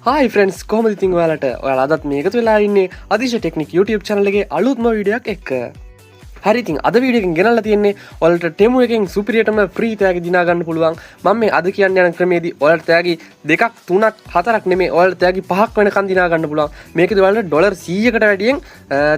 Hi friends, කොහොමද ඉතින් ඔයාලා අදත් මේකතු වෙලා ඉන්නේ අදිශ ටෙක්නික් YouTube channel එකේ අලුත්ම වීඩියෝ එකක් එක්ක. හරි ඉතින් අද වීඩියෝ එකෙන් ගෙනල්ලා තියෙන්නේ ඔයාලට ටෙමු එකෙන් සුපිරියටම ෆ්‍රී තෑගි දිනා ගන්න පුළුවන්. මම මේ අද කියන්න යන ක්‍රමයේදී ඔයාලට තෑගි 2ක් 3ක් 4ක් නෙමෙයි ඔයාලට තෑගි 5ක් වෙනකන් දිනා ගන්න පුළුවන්. මේකදී ඔයාලට ඩොලර් 100කට වැඩියෙන්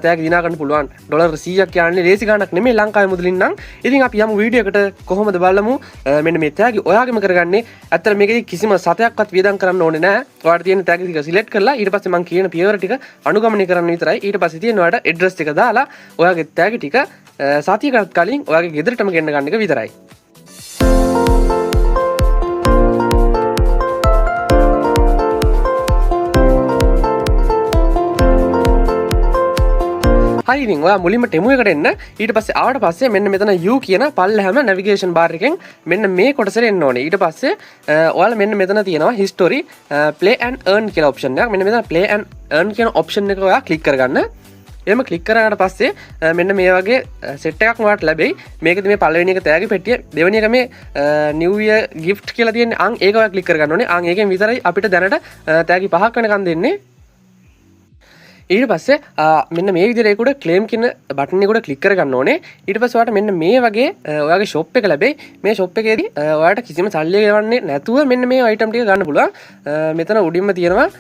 තෑගි දිනා ගන්න පුළුවන්. ඩොලර් 100ක් කියන්නේ ලේසි ගාණක් නෙමෙයි ලංකාවේ මුදලින් නම්. ඉතින් අපි යමු වීඩියෝ එකට කොහොමද බලමු. මෙන්න මේ තෑගි ඔයාගෙම කරගන්නේ. ඇත්තට මේකදී කිසිම සතයක්වත් වියදම් කරන්න ඕනේ නැහැ. ඔයාලට තියෙන තෑගි ටික සිලෙක්ට් කරලා ඊට පස්සේ මම කියන පියවර ටික අනුගමනය කරන්න විතරයි. ඊට පස්සේ තියෙන ඔයාලට ඇඩ්‍රස් ටික දාලා ඔයාගේ තෑගි ටික සතියකට කලින් ඔයාගේ ගෙදරටම ගෙන්න ගන්න එක විතරයි. හරි ඉතින් ඔයා මුලින්ම ටෙමු එකට එන්න. ඊට පස්සේ ආවට පස්සේ මෙන්න මෙතන U කියන පල්ලෙහාම නැවිගේෂන් බාර් එකෙන් මෙන්න මේ කොටසට එන්න ඕනේ. ඊට පස්සේ ඔයාලා මෙන්න මෙතන තියෙනවා history play and earn කියලා ඔප්ෂන් එකක්. මෙන්න මෙතන play and earn කියන ඔප්ෂන් එක ඔයා ක්ලික් කරගන්න. එහෙම ක්ලික් කරාට පස්සේ මෙන්න මේ වගේ සෙට් එකක් ඔයාලට ලැබෙයි. මේකෙදි මේ පළවෙනි එක තෑගි පෙට්ටිය, දෙවෙනි එක මේ new year gift කියලා තියෙන්නේ. අන් ඒක ඔයා ක්ලික් කරගන්න ඕනේ. අන් ඒකෙන් විතරයි අපිට දැනට තෑගි 5ක් වෙනකන් දෙන්නේ. ඊට පස්සේ මෙන්න මේ විදිහට ඒකට ක්ලේම් කියන බටන් එකට ක්ලික් කරගන්න ඕනේ. ඊට පස්සේ ඔයාලට මෙන්න මේ වගේ ඔයාගේ shop එක ලැබෙයි. මේ shop එකේදී ඔයාලට කිසිම සල්ලි ගෙවන්නේ නැතුව මෙන්න මේ item ටික ගන්න පුළුවන්. මෙතන උඩින්ම තියෙනවා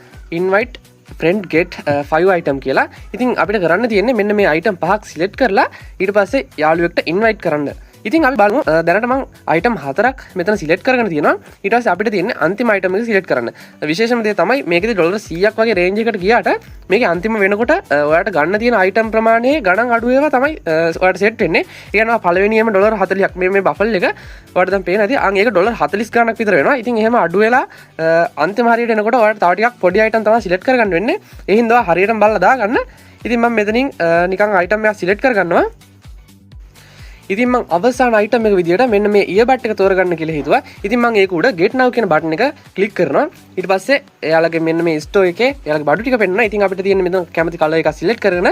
invite friend get 5 item කියලා. ඉතින් අපිට කරන්න තියෙන්නේ මෙන්න මේ item 5ක් select කරලා ඊට පස්සේ යාළුවෙක්ට invite කරන්න. ඉතින් අපි බලමු දැනට මම item 4ක් මෙතන select කරගෙන තියෙනවා. ඊට පස්සේ අපිට තියෙන්නේ අන්තිම item එක select කරන්න. විශේෂම දේ තමයි මේකේදී ඩොලර් 100ක් වගේ range එකට ගියාට මේකේ අන්තිම වෙනකොට ඔයාලට ගන්න තියෙන item ප්‍රමාණයේ ගණන් අඩු ඒවා තමයි ඔයාලට set වෙන්නේ. ඒ කියනවා පළවෙනියම ඩොලර් 40ක් මේ බෆල් එක ඔයාලට දැන් පේන ඇති. අන් ඒක ඩොලර් 40 ගණනක් විතර වෙනවා. ඉතින් එහෙම අඩු වෙලා අන්තිම හරියට එනකොට ඔයාලට තව ටිකක් පොඩි item තමයි select කරගන්න වෙන්නේ. ඒ හින්දා හරියටම බලලා දාගන්න. ඉතින් මම මෙතනින් නිකන් item එකක් select කරගන්නවා. ඉතින් මම අවසාන item එක විදියට මෙන්න මේ earbud එක තෝරගන්න කියලා හිතුවා. ඉතින් මම ඒක උඩ get now කියන බටන් එක ක්ලික් කරනවා. ඊට පස්සේ එයාලගේ මෙන්න මේ store එකේ එයාලගේ බඩු ටික පෙන්නනවා. ඉතින් අපිට තියෙන මෙතන කැමති color එකක් select කරගෙන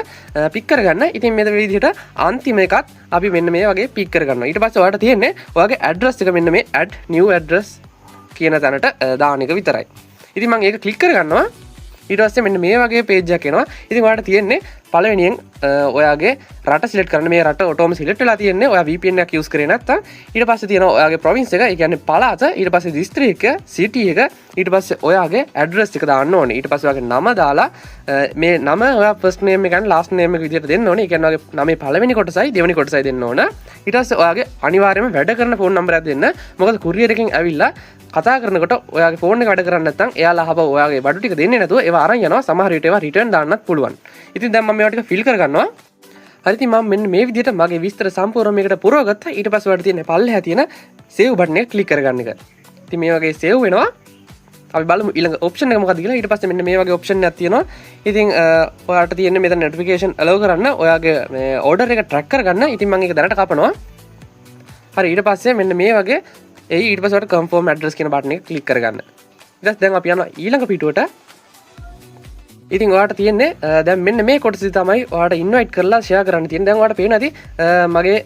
pick කරගන්න. ඉතින් මේ විදිහට අන්තිම එකත් අපි මෙන්න මේ වගේ pick කරගන්නවා. ඊට පස්සේ ඔයාලට තියෙන්නේ ඔයාගේ address එක මෙන්න මේ add new address කියන තැනට දාන එක විතරයි. ඉතින් මම ඒක ක්ලික් කරගන්නවා. ඊට පස්සේ මෙන්න මේ වගේ page එකක් එනවා. ඉතින් ඔයාලට තියෙන්නේ පළවෙනියෙන් ඔයාගේ රට සිලෙක්ට් කරන්න. මේ රට ඔටෝම සිලෙක්ට් වෙලා තියෙන්නේ. ඔයා VPN එකක් යූස් කරේ නැත්නම් ඊට පස්සේ තියෙනවා ඔයාගේ ප්‍රොවින්ස් එක, ඒ කියන්නේ පළාත, ඊට පස්සේ දිස්ත්‍රික්ක, සිටි එක, ඊට පස්සේ ඔයාගේ ඇඩ්‍රස් එක දාන්න ඕනේ. ඊට පස්සේ ඔයාගේ නම දාලා මේ නම ඔයා ෆස්ට් නේම් එක ගන්න ලාස්ට් නේම් එක විදිහට දෙන්න ඕනේ. ඒ කියන්නේ ඔයාගේ නමේ පළවෙනි කොටසයි දෙවෙනි කොටසයි දෙන්න ඕන. ඊට පස්සේ ඔයාගේ අනිවාර්යයෙන්ම වැඩ කරන ෆෝන් නම්බරයක් දෙන්න. මොකද courier එකෙන් ඇවිල්ලා කතා කරනකොට ඔයාගේ ෆෝන් එක වැඩ කරන්නේ නැත්නම් එයාලා අහපව ඔයාගේ බඩු ටික දෙන්නේ නැතුව ඒවා අරන් යනවා. සමහර විට ඒවා රිටර්න් දාන්නත් පුළුවන්. ඉතින් දැන් මම මේවා ටික ෆිල් කරගන්නවා. හරි ඉතින් මම මෙන්න මේ විදිහට මගේ විස්තර සම්පූර්ණ මේකට පුරවගත්තා. ඊට පස්සේ ඔයාලට තියෙන පල්ලෙහා තියෙන save බටන් එක ක්ලික් කරගන්න එක. ඉතින් මේ වගේ save වෙනවා. අපි බලමු ඊළඟ ඔප්ෂන් එක මොකක්ද කියලා. ඊට පස්සේ මෙන්න මේ වගේ ඔප්ෂන් එකක් තියෙනවා. ඉතින් ඔයාලට තියෙන්නේ මෙතන notification allow කරන්න ඔයාගේ මේ order එක track කරගන්න. ඉතින් මම ඒක දැනට කපනවා. හරි ඊට පස්සේ මෙන්න මේ වගේ ඊට පස්සේ ඔයාලට confirm address කියන බටන් එක ක්ලික් කරගන්න. ඊට පස්සේ දැන් අපි යනවා ඊළඟ පිටුවට. ඉතින් ඔයාලට තියෙන්නේ දැන් මෙන්න මේ කොටසදී තමයි ඔයාලට ඉන්වයිට් කරලා ෂෙයා කරන්න තියෙන්නේ. දැන් ඔයාලට පේන ඇති මගේ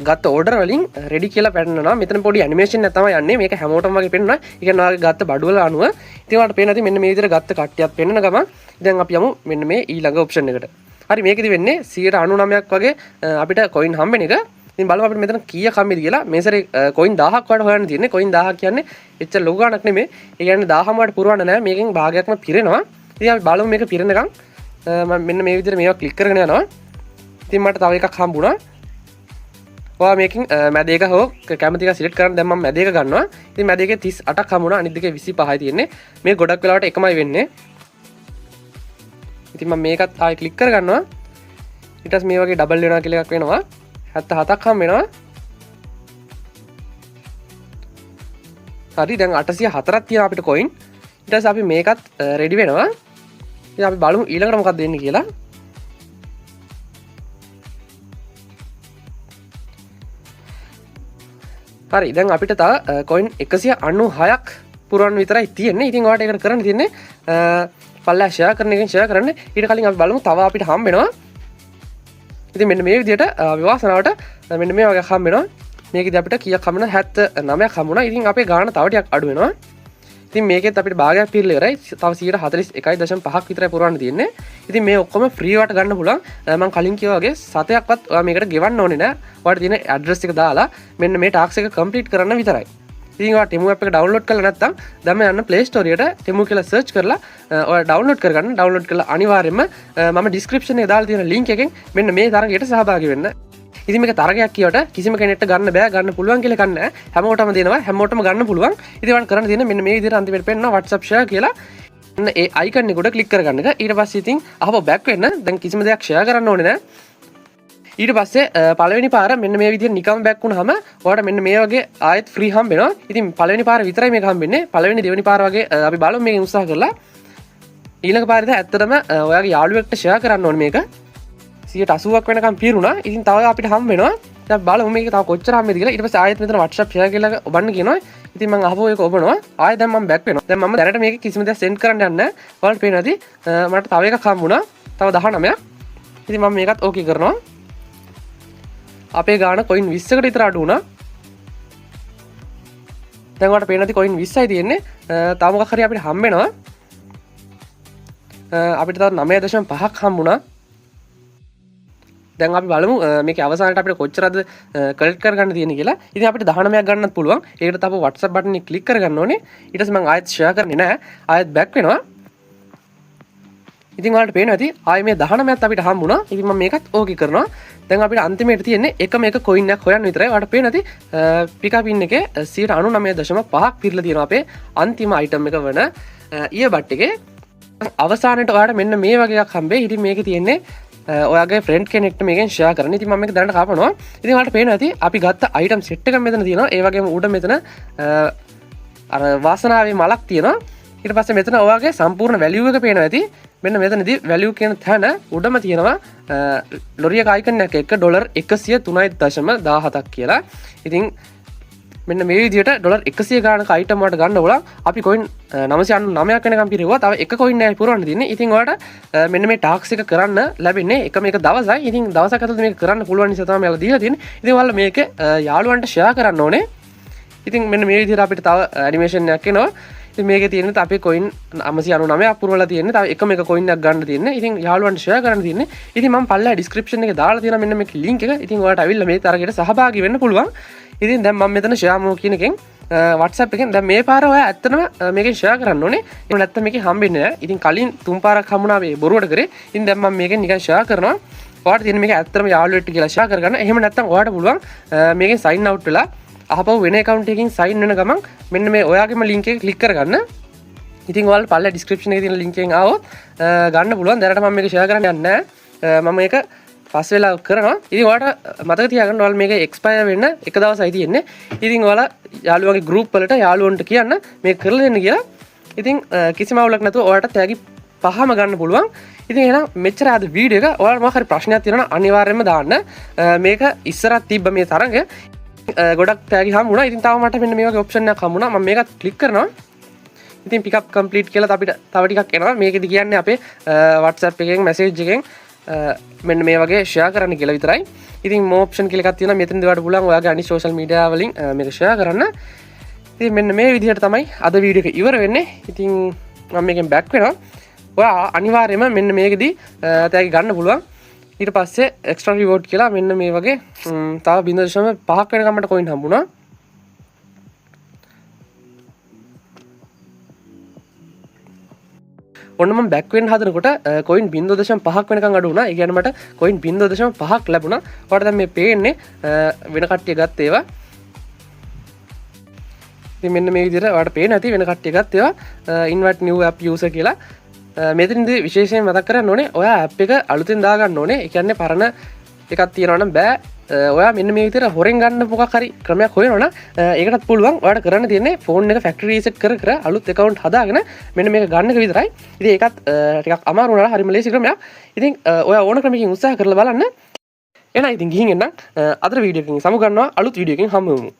ගත්ත ඕඩර් වලින් රෙඩි කියලා පෙන්නනවා. මෙතන පොඩි ඇනිමේෂන් එකක් තමයි යන්නේ. මේක හැමෝටම වගේ පෙන්නනවා. ඒ කියන්නේ ඔයාගේ ගත්ත බඩු වල අනුව. ඉතින් ඔයාලට පේන ඇති මෙන්න මේ විදිහට ගත්ත කට්ටියක් පෙන්නන ගමන් දැන් අපි යමු මෙන්න මේ ඊළඟ ඔප්ෂන් එකට. හරි මේකෙදි වෙන්නේ 99ක් වගේ අපිට කොයින් හම්බෙන එක. ඉතින් බලමු අපිට මෙතන කීයක් හම්බෙද කියලා. මේ සැරේ කොයින් 1000ක් වඩ හොයන්න තියෙන්නේ. කොයින් 1000ක් කියන්නේ එච්චර ලොකු ගණනක් නෙමෙයි. ඒ කියන්නේ 1000ම වඩ පුරවන්න නෑ. මේකෙන් භාගයක්ම පිරෙනවා. ඉතින් අපි බලමු මේක පිරෙනකම් මම මෙන්න මේ විදිහට මේවා ක්ලික් කරගෙන යනවා. ඉතින් මට තව එකක් හම්බුණා. ඔයා මේකෙන් මැද එක හෝ කැමති එක සිලෙක්ට් කරන්න. දැන් මම මැද එක ගන්නවා. ඉතින් මැද එකේ 38ක් හම්බුණා. අනිත් දෙකේ 25යි තියෙන්නේ. මේ ගොඩක් වෙලාවට එකමයි වෙන්නේ. ඉතින් මම මේකත් ආයෙ ක්ලික් කරගන්නවා. ඊට පස්සේ මේ වගේ ඩබල් වෙනවා කියලා එකක් වෙනවා. 77ක් හම් වෙනවා. හරි දැන් 804ක් තියෙනවා අපිට කොයින්. ඊට පස්සේ අපි මේකත් රෙඩි වෙනවා. ඉතින් අපි බලමු ඊළඟට මොකක්ද වෙන්නේ කියලා. හරි දැන් අපිට තව කොයින් 196ක් පුරවන්න විතරයි තියෙන්නේ. ඉතින් ඔයාලට ඒකට කරන්න තියෙන්නේ පල්ලා ෂෙයා කරන එකෙන් ෂෙයා කරන්න. ඊට කලින් අපි බලමු තව අපිට හම් වෙනවා. ඉතින් මෙන්න මේ විදිහට විවාසනාවට මෙන්න මේ වගේ හම් වෙනවා. මේකදී අපිට කීයක් හම් වෙනවද? 79ක් හම් වුණා. ඉතින් අපේ ගාණ තව ටිකක් අඩු වෙනවා. ඉතින් මේකෙත් අපිට භාගයක් පිරලා ඉවරයි. තව 41.5ක් විතරයි පුරවන්න තියෙන්නේ. ඉතින් මේ ඔක්කොම ෆ්‍රී වට ගන්න පුළුවන්. මම කලින් කිව්වා වගේ සතයක්වත් ඔයා මේකට ගෙවන්න ඕනේ නෑ. ඔයාලට තියෙන ඇඩ්‍රස් එක දාලා මෙන්න මේ ටාස්ක් එක කම්ප්ලීට් කරන්න විතරයි. ඉතින් ඔයා Temu app එක ඩවුන්ලෝඩ් කරලා නැත්නම් දැන් යන්න Play Store එකට Temu කියලා සර්ච් කරලා ඔයා ඩවුන්ලෝඩ් කරගන්න. ඩවුන්ලෝඩ් කරලා අනිවාර්යයෙන්ම මම ඩිස්ක්‍රිප්ෂන් එකේ දාලා තියෙන link එකෙන් මෙන්න මේ තරගයට සහභාගී වෙන්න. ඉතින් මේක තරගයක් කියවට කිසිම කෙනෙක්ට ගන්න බෑ ගන්න පුළුවන් කියලා කන්නේ නැහැ. හැමෝටම දෙනවා හැමෝටම ගන්න පුළුවන්. ඉතින් ඔයාලට කරන්න තියෙන්නේ මෙන්න මේ විදිහට අන්තිමට පෙන්නනවා WhatsApp share කියලා. එන්න ඒ icon එක උඩ ක්ලික් කරගන්න එක. ඊට පස්සේ ඉතින් ආපහු back වෙන්න. දැන් කිසිම දෙයක් share කරන්න ඕනේ නැහැ. ඊට පස්සේ පළවෙනි පාර මෙන්න මේ විදිහට නිකම් බෑක් වුණාම ඔයාලට මෙන්න මේ වගේ ආයෙත් ෆ්‍රී හම්බ වෙනවා. ඉතින් පළවෙනි පාර විතරයි මේක හම්බෙන්නේ. පළවෙනි දෙවෙනි පාර වගේ අපි බලමු මේක උත්සාහ කරලා. ඊළඟ පාරේද ඇත්තටම ඔයාගේ යාළුවෙක්ට ෂෙයා කරන්න ඕනේ මේක. 80ක් වෙනකම් පිරුණා. ඉතින් තව අපිට හම්බ වෙනවා. දැන් බලමු මේක තව කොච්චර හම්බෙද කියලා. ඊට පස්සේ ආයෙත් මෙතන WhatsApp ෂෙයා කියලා ඔබන්න කියනවා. ඉතින් මම ආපහු ඒක ඔබනවා. ආයෙත් දැන් මම බෑක් වෙනවා. දැන් මම දැනට මේක කිසිම දෙයක් සෙන්ඩ් කරන්න යන්නේ නැහැ. ඔයාලට පේනවාද? මට තව එකක් හම්බුණා. තව 19ක්. ඉතින් මම මේකත් ඕකේ කරනවා. අපේ ගාන කොයින් 20කට විතර අඩු වුණා. දැන් ඔයාලට පේනවාද කොයින් 20යි තියෙන්නේ. තව මොකක් හරි අපිට හම්බ වෙනවා. අපිට තව 9.5ක් හම්බුණා. දැන් අපි බලමු මේකේ අවසානයේ අපිට කොච්චරද කලෙක්ට් කරගන්න තියෙන්නේ කියලා. ඉතින් අපිට 19ක් ගන්නත් පුළුවන්. ඒකට තව WhatsApp බටන් එක ක්ලික් කරගන්න ඕනේ. ඊට පස්සේ මම ආයෙත් ෂෙයා කරන්නේ නැහැ. ආයෙත් බෑක් වෙනවා. ඉතින් ඔයාලට පේනවා ඇති ආයෙ මේ 19ත් අපිට හම්බුණා. ඉතින් මම මේකත් ඕකේ කරනවා. දැන් අපිට අන්තිමේට තියෙන්නේ එකම එක කොයින් එකක් හොයන්න විතරයි. ඔයාලට පේනවා ඇති පිකප් ඉන් එකේ 99.5ක් පිරලා තියෙනවා අපේ අන්තිම අයිටම් එක වන ඉයර්බඩ් එකේ. අවසානයේ ඔයාලට මෙන්න මේ වගේ එකක් හම්බෙයි. ඉතින් මේකේ තියෙන්නේ ඔයාගේ ෆ්‍රෙන්ඩ් කෙනෙක්ට මේකෙන් ෂෙයා කරන්න. ඉතින් මම මේක දැනට කපනවා. ඉතින් ඔයාලට පේනවා ඇති අපි ගත්ත අයිටම් සෙට් එකක් මෙතන තියෙනවා. ඒ වගේම උඩ මෙතන අර වාසනාවේ මලක් තියෙනවා. ඊට පස්සේ මෙතන ඔයාගේ සම්පූර්ණ වැලියු එක පේනවා ඇති. මෙන්න මෙතනදී වැලියු කියන තැන උඩම තියෙනවා ලොරියක අයිකන් එක $103.17ක් කියලා. ඉතින් මෙන්න මේ විදිහට $100 ගානක අයිටම් වලට ගන්න ඕලා අපි කොයින් 999ක් වෙනකම් පිරුවා. තව එක කොයින් එකයි පුරවන්න තියෙන්නේ. ඉතින් ඔයාලට මෙන්න මේ ටාස්ක් එක කරන්න ලැබෙන්නේ එකම එක දවසයි. ඉතින් දවසක් ඇතුළත මේක කරන්න පුළුවන් නිසා තමයි ඔයාලා දීලා තියෙන්නේ. ඉතින් ඔයාලා මේක යාළුවන්ට ෂෙයා කරන්න ඕනේ. ඉතින් මෙන්න මේ විදිහට අපිට තව ඇනිමේෂන් එකක් එනවා. ඉතින් මේකේ තියෙන්නේ අපේ කොයින් 999ක් පුරවලා තියෙන්නේ. තව එකම එක කොයින් එකක් ගන්න තියෙන්නේ. ඉතින් යාළුවන්ට ෂෙයා කරන්න තියෙන්නේ. ඉතින් මම පල්ලා ඩිස්ක්‍රිප්ෂන් එකේ දාලා තියෙනවා මෙන්න මේකේ link එක. ඉතින් ඔයාලට අවිල්ලා මේ තරගයට සහභාගී වෙන්න පුළුවන්. ඉතින් දැන් මම මෙතන ෂෙයා මෝ කියන එකෙන් WhatsApp එකෙන් දැන් මේ පාර ඔයා ඇත්තටම මේකෙන් ෂෙයා කරන්න ඕනේ. ඒක නැත්තම් මේකේ හම්බෙන්නේ නැහැ. ඉතින් කලින් තුන් පාරක් හම්බුණා මේ බොරුවට කරේ. ඉතින් දැන් මම මේකෙන් නිකන් ෂෙයා කරනවා. ඔයාලට තියෙන මේක ඇත්තටම යාළුවෙක්ට කියලා ෂෙයා කරගන්න. එහෙම නැත්තම් ඔයාලට පුළුවන් මේකෙන් sign out වෙලා ආපහු වෙන account එකකින් sign වෙන ගමන් මෙන්න මේ ඔයාගේම link එක click කරගන්න. ඉතින් ඔයාලා පල්ලා description එකේ තියෙන link එකෙන් ආවොත් ගන්න පුළුවන්. දැනට මම මේක ෂෙයා කරන්න යන්නේ නැහැ. මම මේක පස් වෙලා කරනවා. ඉතින් ඔයාලට මතක තියාගන්න ඔයාලා මේක expire වෙන්න එක දවසයි තියෙන්නේ. ඉතින් ඔයාලා යාළුවගේ group වලට යාළුවන්ට කියන්න මේක කරලා දෙන්න කියලා. ඉතින් කිසිම අවුලක් නැතුව ඔයාලට තෑගි 5ම ගන්න පුළුවන්. ඉතින් එහෙනම් මෙච්චර අද වීඩියෝ එක. ඔයාලා මොකක් හරි ප්‍රශ්නයක් තියෙනවා නම් අනිවාර්යයෙන්ම දාන්න. මේක ඉස්සරහ තිබ්බ මේ තරඟ ගොඩක් තෑගි හම්බුණා. ඉතින් තව මට මෙන්න මේ වගේ ඔප්ෂන් එකක් හම්බුණා. මම මේකත් ක්ලික් කරනවා. ඉතින් pick up complete කියලා අපිට තව ටිකක් එනවා. මේකෙදි කියන්නේ අපේ WhatsApp එකෙන් message එකෙන් මෙන්න මේ වගේ ෂෙයා කරන්න කියලා විතරයි. ඉතින් more option කියලා එකක් තියෙනවා. මෙතනදී ඔයාලට පුළුවන් ඔයාගේ අනිත් social media වලින් මේක ෂෙයා කරන්න. ඉතින් මෙන්න මේ විදිහට තමයි අද වීඩියෝ එක ඉවර වෙන්නේ. ඉතින් මම මේකෙන් back වෙනවා. ඔයා අනිවාර්යයෙන්ම මෙන්න මේකෙදි තෑගි ගන්න පුළුවන්. ඊට පස්සේ extra reward කියලා මෙන්න මේ වගේ තව 0.5ක් වෙනකම් මට coin හම්බුණා. ඔන්න මම බැක් වෙන්න හදනකොට කොයින් 0.5ක් වෙනකන් අඩු වුණා. ඒ කියන්නේ මට කොයින් 0.5ක් ලැබුණා. ඔයාලට දැන් මේ පේන්නේ වෙන කට්ටිය ගත්ත ඒවා. ඉතින් මෙන්න මේ විදිහට ඔයාලට පේන ඇති වෙන කට්ටිය ගත්ත ඒවා invite new app user කියලා. මෙතනදී විශේෂයෙන් මතක් කරන්න ඕනේ ඔයා app එක අලුතෙන් දාගන්න ඕනේ. ඒ කියන්නේ පරණ එකක් තියනවා නම් බෑ. ඔයා මෙන්න මේ විදිහට හොරෙන් ගන්න මොකක් හරි ක්‍රමයක් හොයනවනම් ඒකටත් පුළුවන්. ඔයාලට කරන්න තියෙන්නේ ෆෝන් එක ෆැක්ටරි රීසෙට් කර අලුත් account හදාගෙන මෙන්න මේක ගන්න එක විතරයි. ඉතින් ඒකත් ටිකක් අමාරු වුණා. හරිම ලේසි ක්‍රමයක්. ඉතින් ඔයා ඕන ක්‍රමයකින් උත්සාහ කරලා බලන්න. එහෙනම් ඉතින් ගිහින් එන්න අද වීඩියෝ එකකින් සමු ගන්නවා අලුත් වීඩියෝ එකකින් හමු වෙමු.